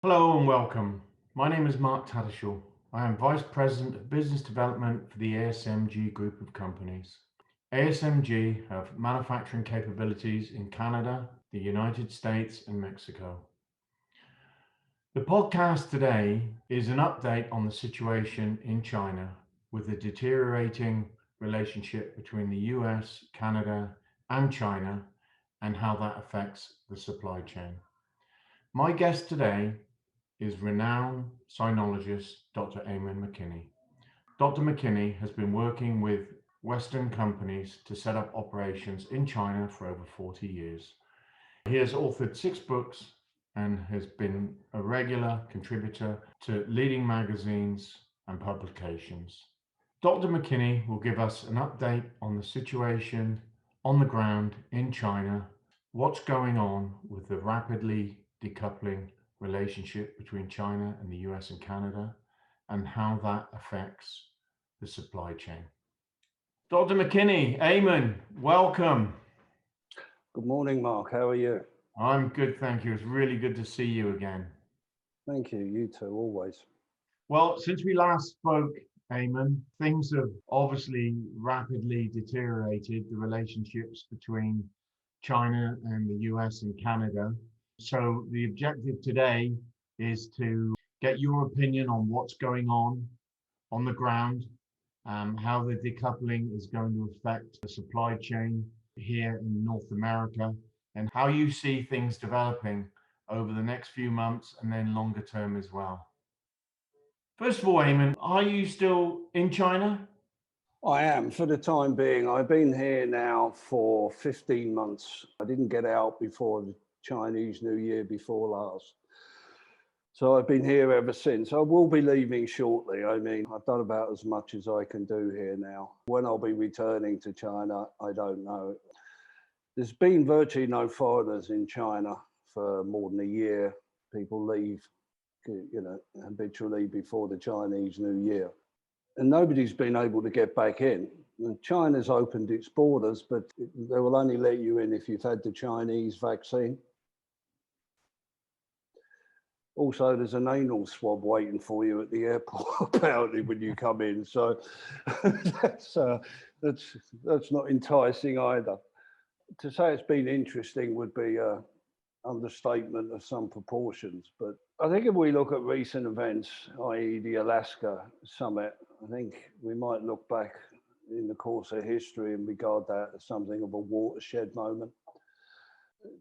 Hello and welcome. My name is Mark Tattershaw. I am Vice President of Business Development for the ASMG Group of Companies. ASMG have manufacturing capabilities in Canada, the United States, and Mexico. The podcast today is an update on the situation in China with the deteriorating relationship between the US, Canada, and China, and how that affects the supply chain. My guest today is renowned sinologist Dr. Eamon McKinney. Dr. McKinney has been working with Western companies to set up operations in China for over 40 years. He has authored 6 books and has been a regular contributor to leading magazines and publications. Dr. McKinney will give us an update on the situation on the ground in China, what's going on with the rapidly decoupling relationship between China and the US and Canada, and how that affects the supply chain. Dr. McKinney, Eamon, welcome. Good morning, Mark. How are you? I'm good, thank you. It's really good to see you again. Thank you. You too, always. Well, since we last spoke, Eamon, things have obviously rapidly deteriorated, the relationships between China and the US and Canada. So the objective today is to get your opinion on what's going on the ground, how the decoupling is going to affect the supply chain here in North America, and how you see things developing over the next few months and then longer term as well. First of all, Eamon, are you still in China? I am, for the time being. I've been here now for 15 months. I didn't get out before the Chinese New Year before last. So I've been here ever since. I will be leaving shortly. I mean, I've done about as much as I can do here now. When I'll be returning to China, I don't know. There's been virtually no foreigners in China for more than a year. People leave, habitually before the Chinese New Year. And nobody's been able to get back in. And China's opened its borders, but they will only let you in if you've had the Chinese vaccine. Also, there's an anal swab waiting for you at the airport, apparently, when you come in. So that's not enticing either. To say it's been interesting would be an understatement of some proportions. But I think if we look at recent events, i.e. the Alaska summit, I think we might look back in the course of history and regard that as something of a watershed moment.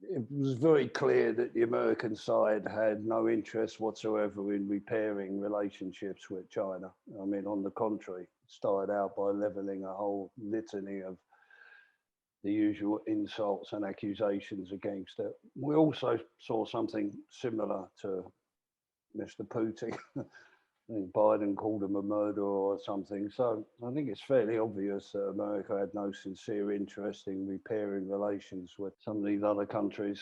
It was very clear that the American side had no interest whatsoever in repairing relationships with China. I mean, on the contrary, it started out by leveling a whole litany of the usual insults and accusations against it. We also saw something similar to Mr. Putin. I think Biden called him a murderer or something. So I think it's fairly obvious that America had no sincere interest in repairing relations with some of these other countries.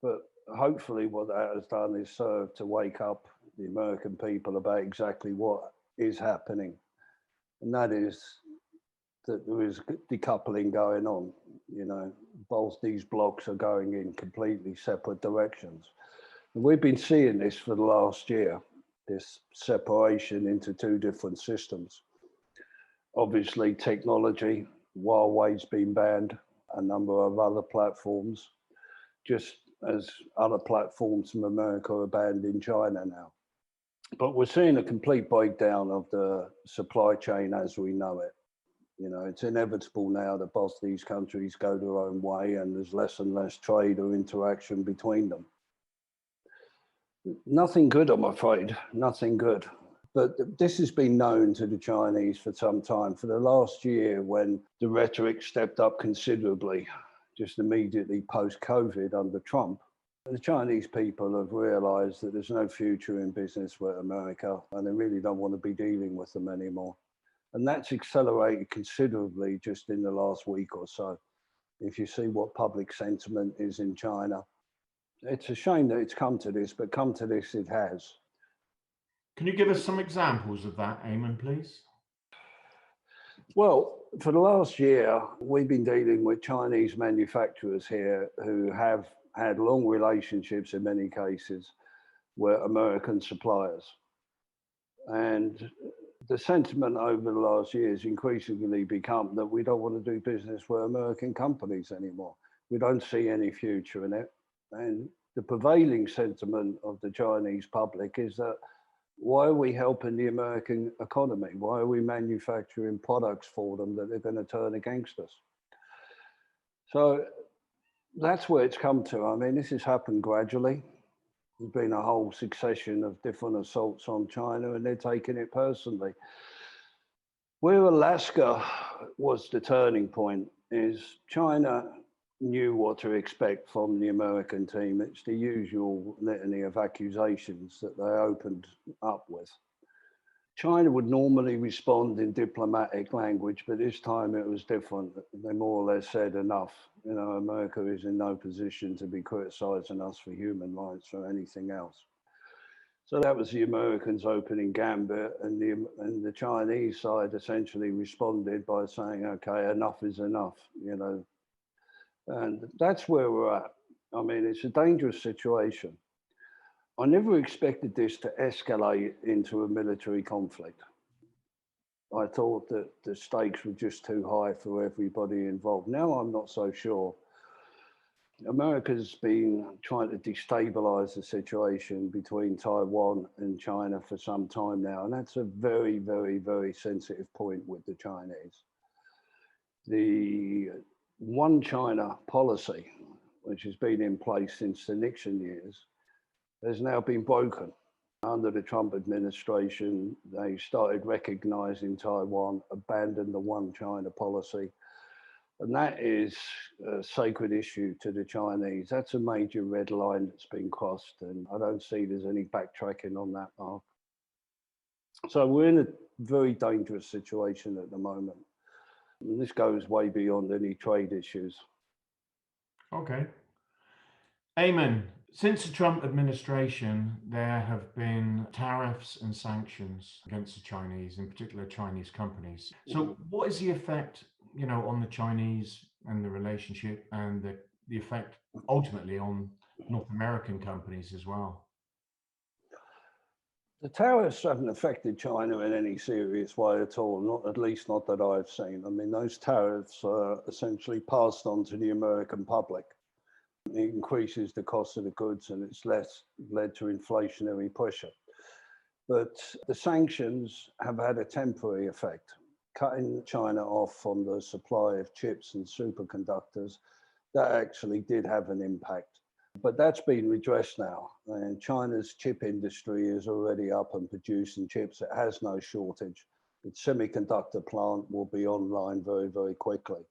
But hopefully what that has done is serve to wake up the American people about exactly what is happening. And that is that there is decoupling going on. Both these blocks are going in completely separate directions. And we've been seeing this for the last year, this separation into two different systems. Obviously, technology, Huawei's been banned, a number of other platforms, just as other platforms from America are banned in China now. But we're seeing a complete breakdown of the supply chain as we know it. It's inevitable now that both these countries go their own way and there's less and less trade or interaction between them. Nothing good, I'm afraid, nothing good. But this has been known to the Chinese for some time. For the last year, when the rhetoric stepped up considerably, just immediately post-COVID under Trump, the Chinese people have realized that there's no future in business with America and they really don't want to be dealing with them anymore. And that's accelerated considerably just in the last week or so. If you see what public sentiment is in China, it's a shame that it's come to this, but come to this it has. Can you give us some examples of that, Eamon, please? Well, for the last year, we've been dealing with Chinese manufacturers here who have had long relationships in many cases were American suppliers. And the sentiment over the last year has increasingly become that we don't want to do business with American companies anymore. We don't see any future in it. And the prevailing sentiment of the Chinese public is that why are we helping the American economy? Why are we manufacturing products for them that they're going to turn against us? So that's where it's come to. I mean, this has happened gradually. There's been a whole succession of different assaults on China, and they're taking it personally. Where Alaska was the turning point is China knew what to expect from the American team. It's the usual litany of accusations that they opened up with. China would normally respond in diplomatic language, but this time it was different. They more or less said enough. You know, America is in no position to be criticizing us for human rights or anything else. So that was the Americans' opening gambit, and the Chinese side essentially responded by saying, okay, enough is enough, you know. And that's where we're at. I mean, it's a dangerous situation. I never expected this to escalate into a military conflict. I thought that the stakes were just too high for everybody involved. Now I'm not so sure. America's been trying to destabilize the situation between Taiwan and China for some time now, and that's a very, very, very sensitive point with the Chinese. The one China policy, which has been in place since the Nixon years, has now been broken. Under the Trump administration, they started recognizing Taiwan, abandoned the one China policy. And that is a sacred issue to the Chinese. That's a major red line that's been crossed, and I don't see there's any backtracking on that mark. So we're in a very dangerous situation at the moment. And this goes way beyond any trade issues. Okay. Eamon, since the Trump administration, there have been tariffs and sanctions against the Chinese, in particular Chinese companies. So what is the effect, you know, on the Chinese and the relationship, and the effect ultimately on North American companies as well? The tariffs haven't affected China in any serious way at all, not at least not that I've seen. I mean, those tariffs are essentially passed on to the American public. It increases the cost of the goods, and it's led to inflationary pressure. But the sanctions have had a temporary effect. Cutting China off from the supply of chips and superconductors, that actually did have an impact. But that's been redressed now, and China's chip industry is already up and producing chips. It has no shortage. Its semiconductor plant will be online very, very quickly.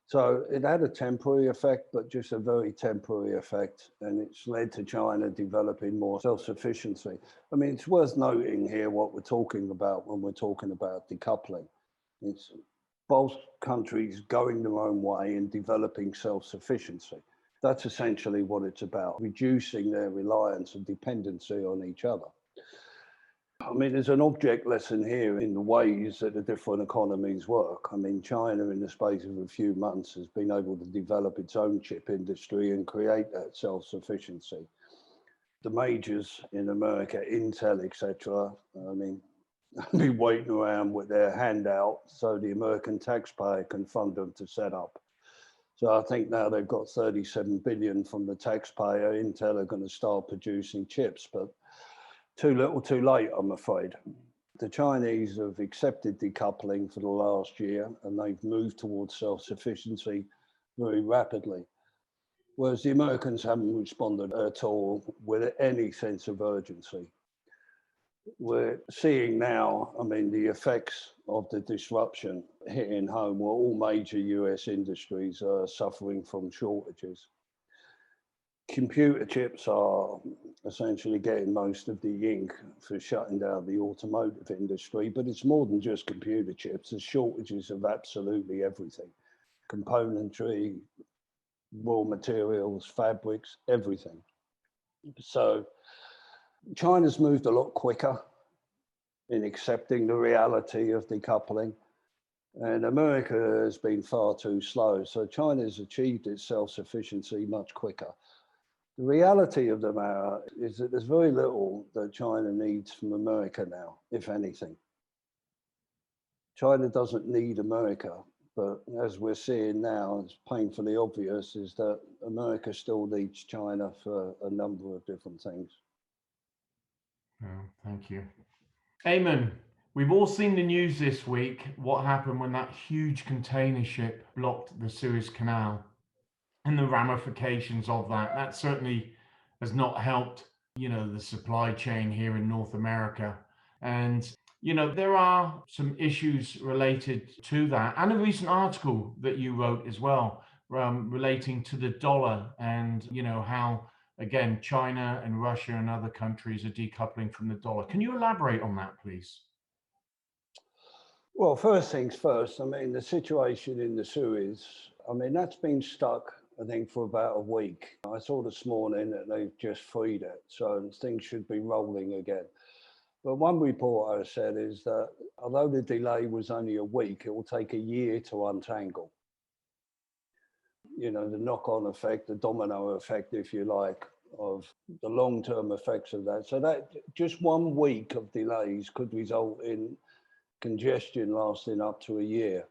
So it had a temporary effect, but just a very temporary effect, and it's led to China developing more self-sufficiency. I mean, it's worth noting here what we're talking about when we're talking about decoupling. It's both countries going their own way and developing self-sufficiency. That's essentially what it's about, reducing their reliance and dependency on each other. I mean, there's an object lesson here in the ways that the different economies work. I mean, China, in the space of a few months, has been able to develop its own chip industry and create that self-sufficiency. The majors in America, Intel, etc., I mean, have been waiting around with their hand out so the American taxpayer can fund them to set up. So I think now they've got 37 billion from the taxpayer. Intel are going to start producing chips, but too little, too late, I'm afraid. The Chinese have accepted decoupling for the last year, and they've moved towards self-sufficiency very rapidly. Whereas the Americans haven't responded at all with any sense of urgency. We're seeing now, I mean, the effects of the disruption hitting home, where all major US industries are suffering from shortages. Computer chips are essentially getting most of the ink for shutting down the automotive industry, but it's more than just computer chips. There's shortages of absolutely everything. Componentry, raw materials, fabrics, everything. So China's moved a lot quicker in accepting the reality of decoupling, and America has been far too slow. So China's achieved its self-sufficiency much quicker. The reality of the matter is that there's very little that China needs from America now, if anything. China doesn't need America, but as we're seeing now, it's painfully obvious, is that America still needs China for a number of different things. Oh, thank you. Eamon, we've all seen the news this week, what happened when that huge container ship blocked the Suez Canal and the ramifications of that. That certainly has not helped, the supply chain here in North America. And, there are some issues related to that, and a recent article that you wrote as well, relating to the dollar and, how, again, China and Russia and other countries are decoupling from the dollar. Can you elaborate on that, please? Well, first things first, the situation in the Suez, that's been stuck, I think, for about a week. I saw this morning that they've just freed it, so things should be rolling again. But one report I said is that although the delay was only a week, it will take a year to untangle. The knock-on effect, the domino effect, if you like, of the long-term effects of that. So that just 1 week of delays could result in congestion lasting up to a year.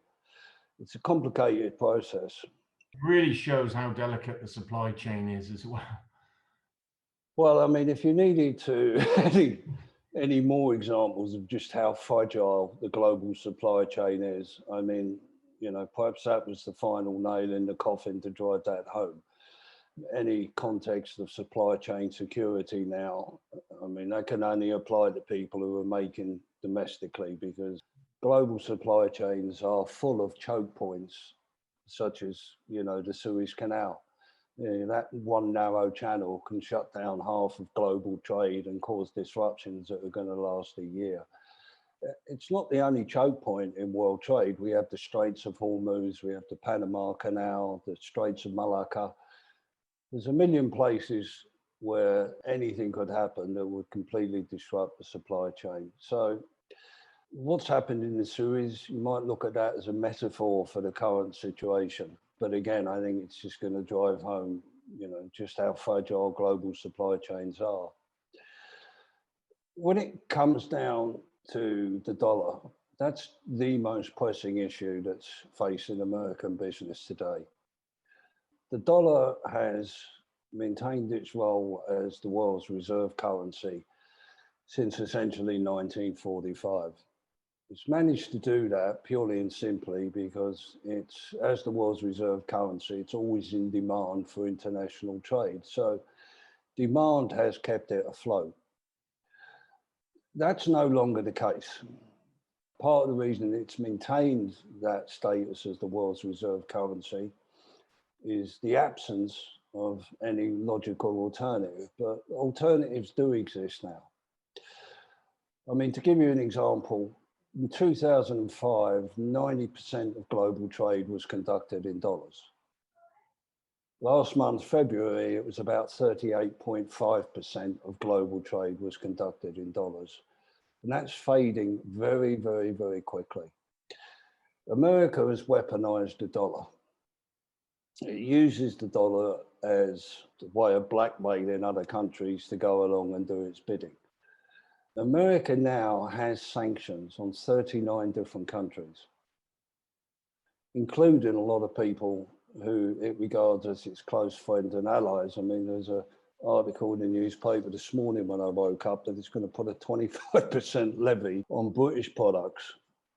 It's a complicated process. It really shows how delicate the supply chain is as well. Well, if you needed to any more examples of just how fragile the global supply chain is, perhaps that was the final nail in the coffin to drive that home. Any context of supply chain security now, that can only apply to people who are making domestically, because global supply chains are full of choke points, such as, the Suez Canal. That one narrow channel can shut down half of global trade and cause disruptions that are going to last a year. It's not the only choke point in world trade. We have the Straits of Hormuz, we have the Panama Canal, the Straits of Malacca. There's a million places where anything could happen that would completely disrupt the supply chain. So what's happened in the Suez, you might look at that as a metaphor for the current situation. But again, I think it's just going to drive home, just how fragile global supply chains are. When it comes down to the dollar, that's the most pressing issue that's facing American business today. The dollar has maintained its role as the world's reserve currency since essentially 1945. It's managed to do that purely and simply because it's, as the world's reserve currency, it's always in demand for international trade. So demand has kept it afloat. That's no longer the case. Part of the reason it's maintained that status as the world's reserve currency is the absence of any logical alternative, but alternatives do exist now. To give you an example, in 2005, 90% of global trade was conducted in dollars. Last month, February, it was about 38.5% of global trade was conducted in dollars. And that's fading very, very, very quickly. America has weaponized the dollar. It uses the dollar as a way of blackmailing other countries to go along and do its bidding. America now has sanctions on 39 different countries, including a lot of people who it regards as its close friends and allies. There's an article in the newspaper this morning when I woke up that it's going to put a 25% levy on British products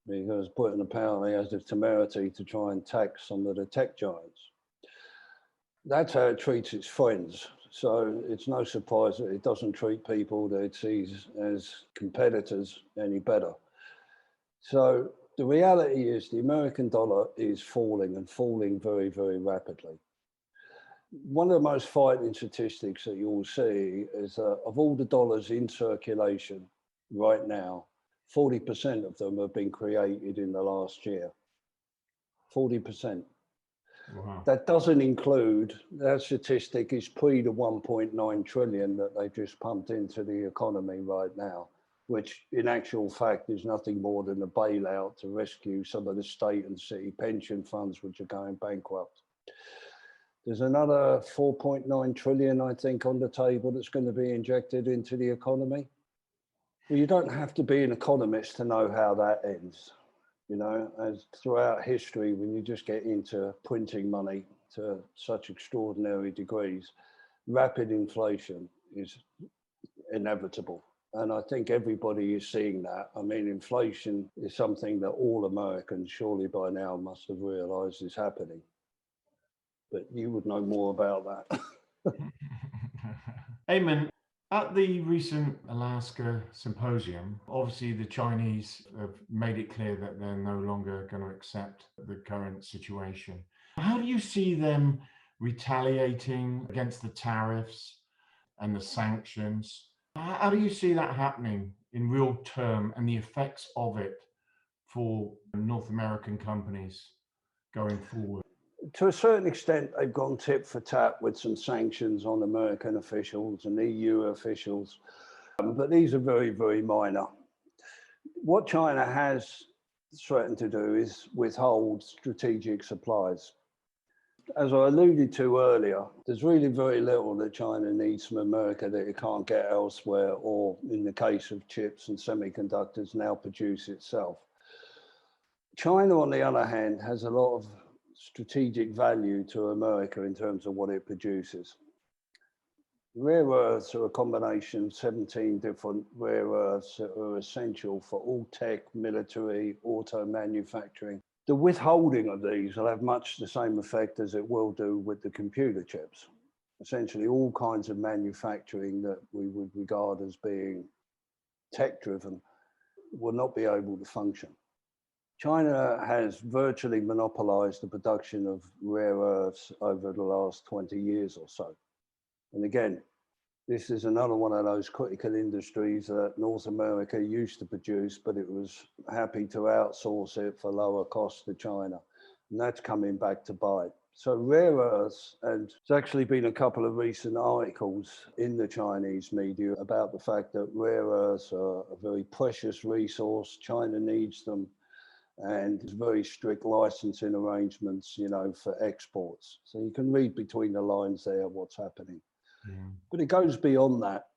because Britain apparently has the temerity to try and tax some of the tech giants. That's how it treats its friends. So it's no surprise that it doesn't treat people that it sees as competitors any better. So the reality is the American dollar is falling and falling very, very rapidly. One of the most frightening statistics that you will see is that of all the dollars in circulation right now, 40% of them have been created in the last year. 40%. Wow. That doesn't include, that statistic is pre the 1.9 trillion that they just pumped into the economy right now, which in actual fact is nothing more than a bailout to rescue some of the state and city pension funds which are going bankrupt. There's another 4.9 trillion, I think, on the table that's going to be injected into the economy. Well, you don't have to be an economist to know how that ends. You know, as throughout history, when you just get into printing money to such extraordinary degrees, rapid inflation is inevitable. And I think everybody is seeing that. I mean, inflation is something that all Americans surely by now must have realized is happening. But you would know more about that. Eamon, at the recent Alaska symposium, obviously the Chinese have made it clear that they're no longer going to accept the current situation. How do you see them retaliating against the tariffs and the sanctions? How do you see that happening in real term and the effects of it for North American companies going forward? To a certain extent, they've gone tit for tat with some sanctions on American officials and EU officials, but these are very, very minor. What China has threatened to do is withhold strategic supplies. As I alluded to earlier, there's really very little that China needs from America that it can't get elsewhere, or in the case of chips and semiconductors, now produce itself. China, on the other hand, has a lot of strategic value to America in terms of what it produces. Rare earths are a combination of 17 different rare earths that are essential for all tech, military, auto manufacturing. The withholding of these will have much the same effect as it will do with the computer chips. Essentially, all kinds of manufacturing that we would regard as being tech-driven will not be able to function. China has virtually monopolized the production of rare earths over the last 20 years or so. And again, this is another one of those critical industries that North America used to produce, but it was happy to outsource it for lower cost to China. And that's coming back to bite. So rare earths, and there's actually been a couple of recent articles in the Chinese media about the fact that rare earths are a very precious resource. China needs them. And very strict licensing arrangements, you know, for exports. So you can read between the lines there what's happening. Yeah. But it goes beyond that.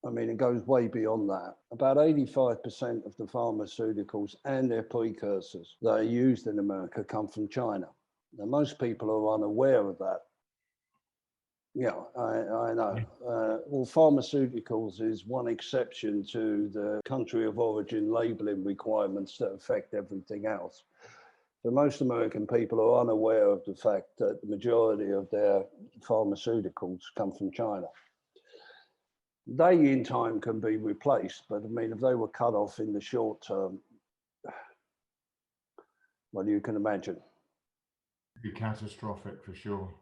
I mean, it goes way beyond that. About 85% of the pharmaceuticals and their precursors that are used in America come from China. Now, most people are unaware of that. Yeah, I know. Well, pharmaceuticals is one exception to the country of origin labeling requirements that affect everything else. So most American people are unaware of the fact that the majority of their pharmaceuticals come from China. They, in time, can be replaced, but I mean, if they were cut off in the short term, well, you can imagine. It'd be catastrophic for sure.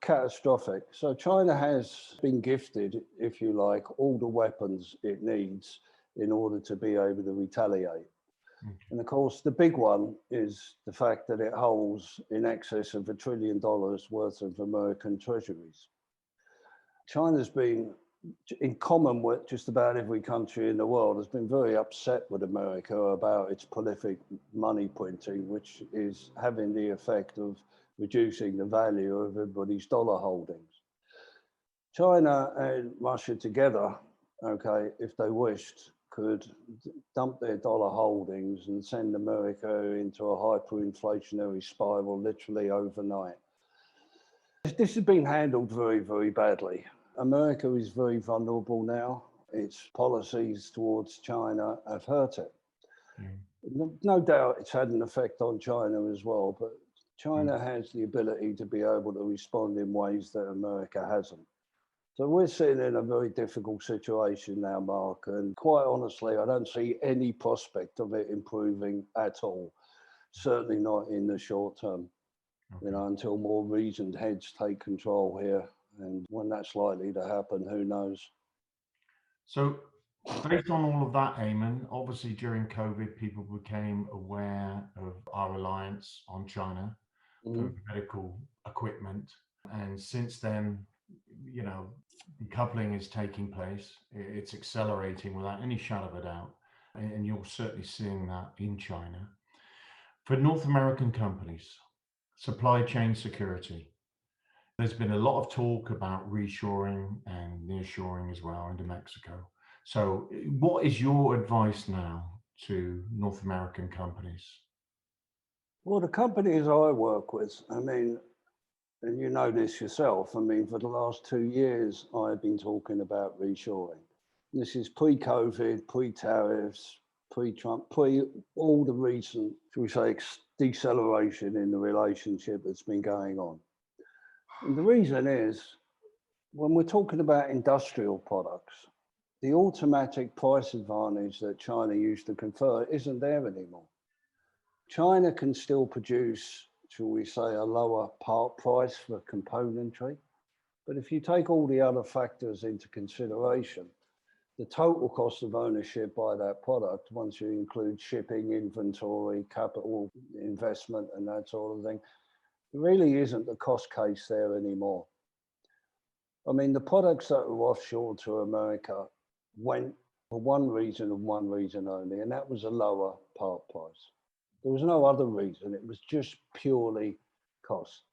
Catastrophic. So China has been gifted, if you like, all the weapons it needs in order to be able to retaliate. Okay. And of course, the big one is the fact that it holds in excess of $1 trillion worth of American treasuries. China's been, in common with just about every country in the world, has been very upset with America about its prolific money printing, which is having the effect of reducing the value of everybody's dollar holdings. China and Russia together, okay, if they wished, could dump their dollar holdings and send America into a hyperinflationary spiral literally overnight. This has been handled very, very badly. America is very vulnerable now. Its policies towards China have hurt it. No doubt it's had an effect on China as well, but China has the ability to be able to respond in ways that America hasn't. So we're sitting in a very difficult situation now, Mark, and quite honestly, I don't see any prospect of it improving at all. Certainly not in the short term, you know, until more reasoned heads take control here. And when that's likely to happen, who knows? So based on all of that, Eamon, obviously during COVID, people became aware of our reliance on China for medical equipment. And since then, you know, decoupling is taking place. It's accelerating without any shadow of a doubt. And you're certainly seeing that in China. For North American companies, supply chain security, There's been a lot of talk about reshoring and nearshoring as well into Mexico. So, what is your advice now to North American companies? Well, the companies I work with, I mean, and you know this yourself, I mean, for the last 2 years, I've been talking about reshoring. This is pre-COVID, pre-tariffs, pre-Trump, pre all the recent, shall we say, deceleration in the relationship that's been going on. And the reason is, when we're talking about industrial products, the automatic price advantage that China used to confer isn't there anymore. China can still produce, shall we say, a lower part price for componentry. But if you take all the other factors into consideration, the total cost of ownership by that product, once you include shipping, inventory, capital investment, and that sort of thing, really isn't the cost case there anymore. I mean, the products that were offshore to America went for one reason and one reason only, and that was a lower part price. There was no other reason. It was just purely cost.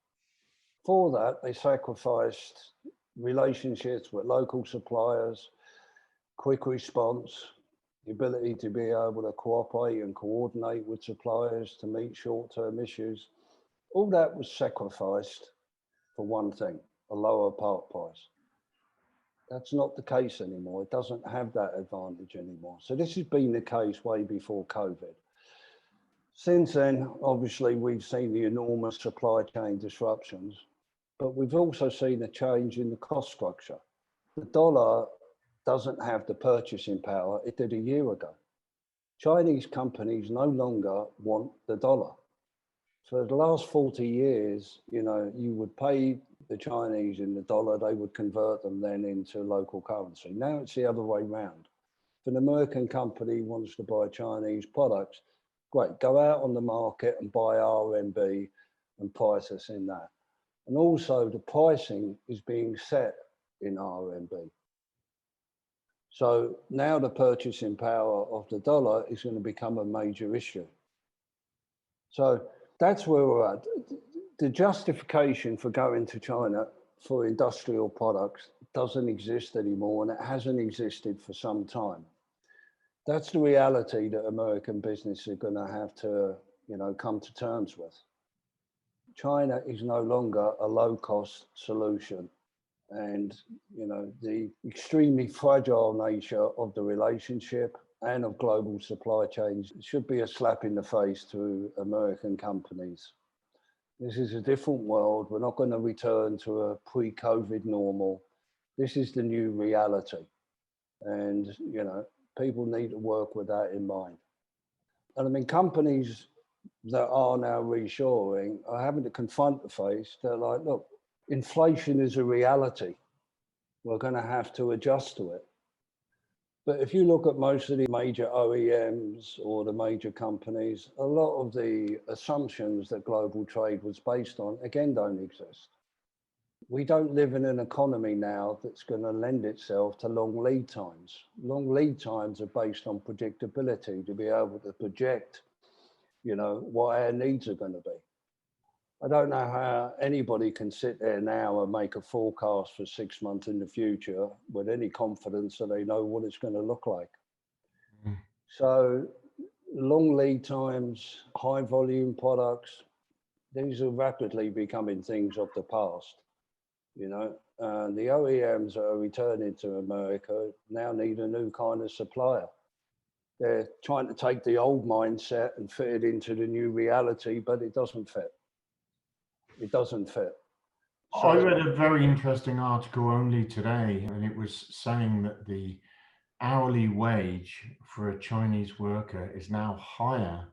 For that, they sacrificed relationships with local suppliers, quick response, the ability to be able to cooperate and coordinate with suppliers to meet short-term issues. All that was sacrificed for one thing, a lower part price. That's not the case anymore. It doesn't have that advantage anymore. So this has been the case way before COVID. Since then, obviously, we've seen the enormous supply chain disruptions, but we've also seen a change in the cost structure. The dollar doesn't have the purchasing power it did a year ago. Chinese companies no longer want the dollar. For the last 40 years, you would pay the Chinese in the dollar, they would convert them then into local currency. Now it's the other way around. If an American company wants to buy Chinese products, great, go out on the market and buy RMB and price us in that. And also the pricing is being set in RMB. So now the purchasing power of the dollar is going to become a major issue. So that's where we're at. The justification for going to China for industrial products doesn't exist anymore, and it hasn't existed for some time. That's the reality that American businesses are going to have to, come to terms with. China is no longer a low-cost solution, and the extremely fragile nature of the relationship and of global supply chains should be a slap in the face to American companies. This is a different world. We're not going to return to a pre-COVID normal. This is the new reality. And, people need to work with that in mind. And I mean, companies that are now reshoring are having to confront the face. They're like, look, inflation is a reality. We're going to have to adjust to it. But if you look at most of the major OEMs or the major companies, a lot of the assumptions that global trade was based on, again, don't exist. We don't live in an economy now that's going to lend itself to long lead times. Long lead times are based on predictability, to be able to project, what our needs are going to be. I don't know how anybody can sit there now and make a forecast for 6 months in the future with any confidence that they know what it's going to look like. Mm. So long lead times, high volume products, these are rapidly becoming things of the past. And the OEMs that are returning to America now need a new kind of supplier. They're trying to take the old mindset and fit it into the new reality, but it doesn't fit. It doesn't fit. So, I read a very interesting article only today, and it was saying that the hourly wage for a Chinese worker is now higher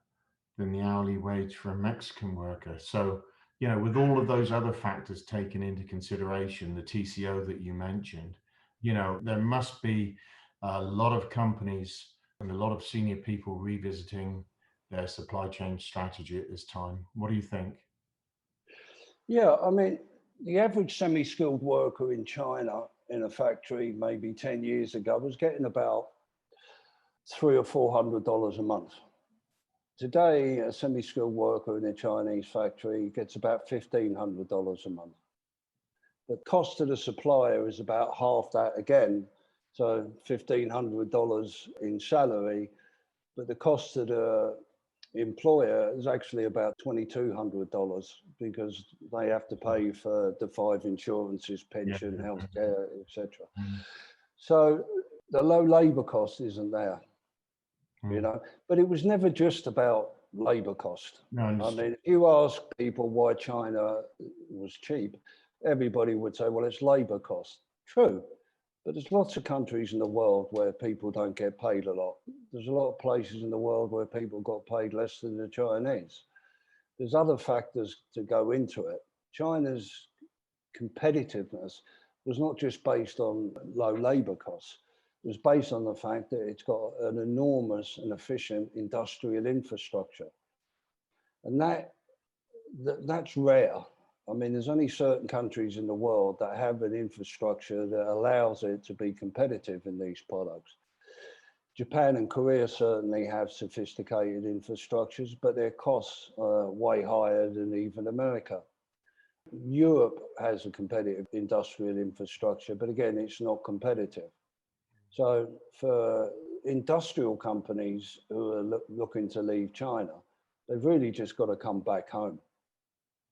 than the hourly wage for a Mexican worker. So, with all of those other factors taken into consideration, the TCO that you mentioned, there must be a lot of companies and a lot of senior people revisiting their supply chain strategy at this time. What do you think? Yeah, I mean, the average semi-skilled worker in China in a factory maybe 10 years ago was getting about $300 or $400 a month. Today, a semi-skilled worker in a Chinese factory gets about $1,500 a month. but cost to the supplier is about half that again. So $1,500 in salary, but the cost to the employer is actually about $2,200 because they have to pay for the 5 insurances, pension, healthcare, etc. So the low labour cost isn't there, you know, but it was never just about labour cost. I mean, if you ask people why China was cheap, everybody would say, well, it's labour cost. True. But there's lots of countries in the world where people don't get paid a lot. There's a lot of places in the world where people got paid less than the Chinese. There's other factors to go into it. China's competitiveness was not just based on low labour costs. It was based on the fact that it's got an enormous and efficient industrial infrastructure. And that's rare. I mean, there's only certain countries in the world that have an infrastructure that allows it to be competitive in these products. Japan and Korea certainly have sophisticated infrastructures, but their costs are way higher than even America. Europe has a competitive industrial infrastructure, but again, it's not competitive. So for industrial companies who are looking to leave China, they've really just got to come back home.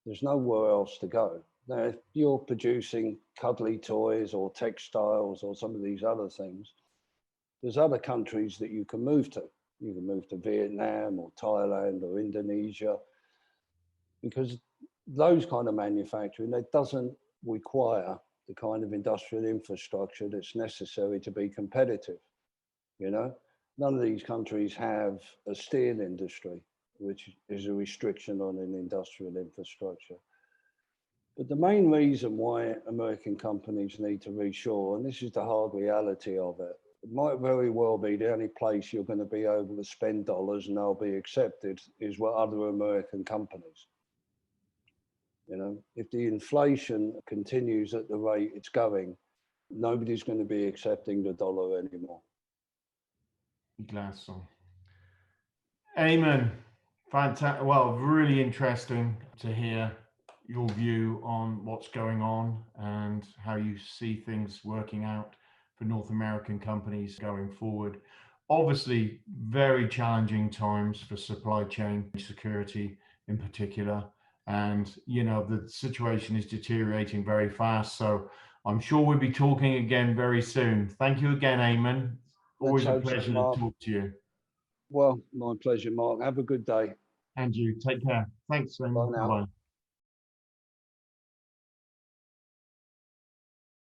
There's nowhere else to go. Now, if you're producing cuddly toys or textiles or some of these other things, there's other countries that you can move to. You can move to Vietnam or Thailand or Indonesia, because those kind of manufacturing, that doesn't require the kind of industrial infrastructure that's necessary to be competitive. You know, none of these countries have a steel industry, which is a restriction on an industrial infrastructure. But the main reason why American companies need to reshore, and this is the hard reality of it, it might very well be the only place you're going to be able to spend dollars and they'll be accepted is with other American companies. You know, if the inflation continues at the rate it's going, nobody's going to be accepting the dollar anymore. Glad so. Eamon, fantastic. Well, really interesting to hear your view on what's going on and how you see things working out for North American companies going forward. Obviously, very challenging times for supply chain security in particular. And, you know, the situation is deteriorating very fast. So I'm sure we'll be talking again very soon. Thank you again, Eamon. Always a pleasure to talk to you. Well, my pleasure, Mark. Have a good day. And you take care. Thanks, Eamon. Bye now. Bye.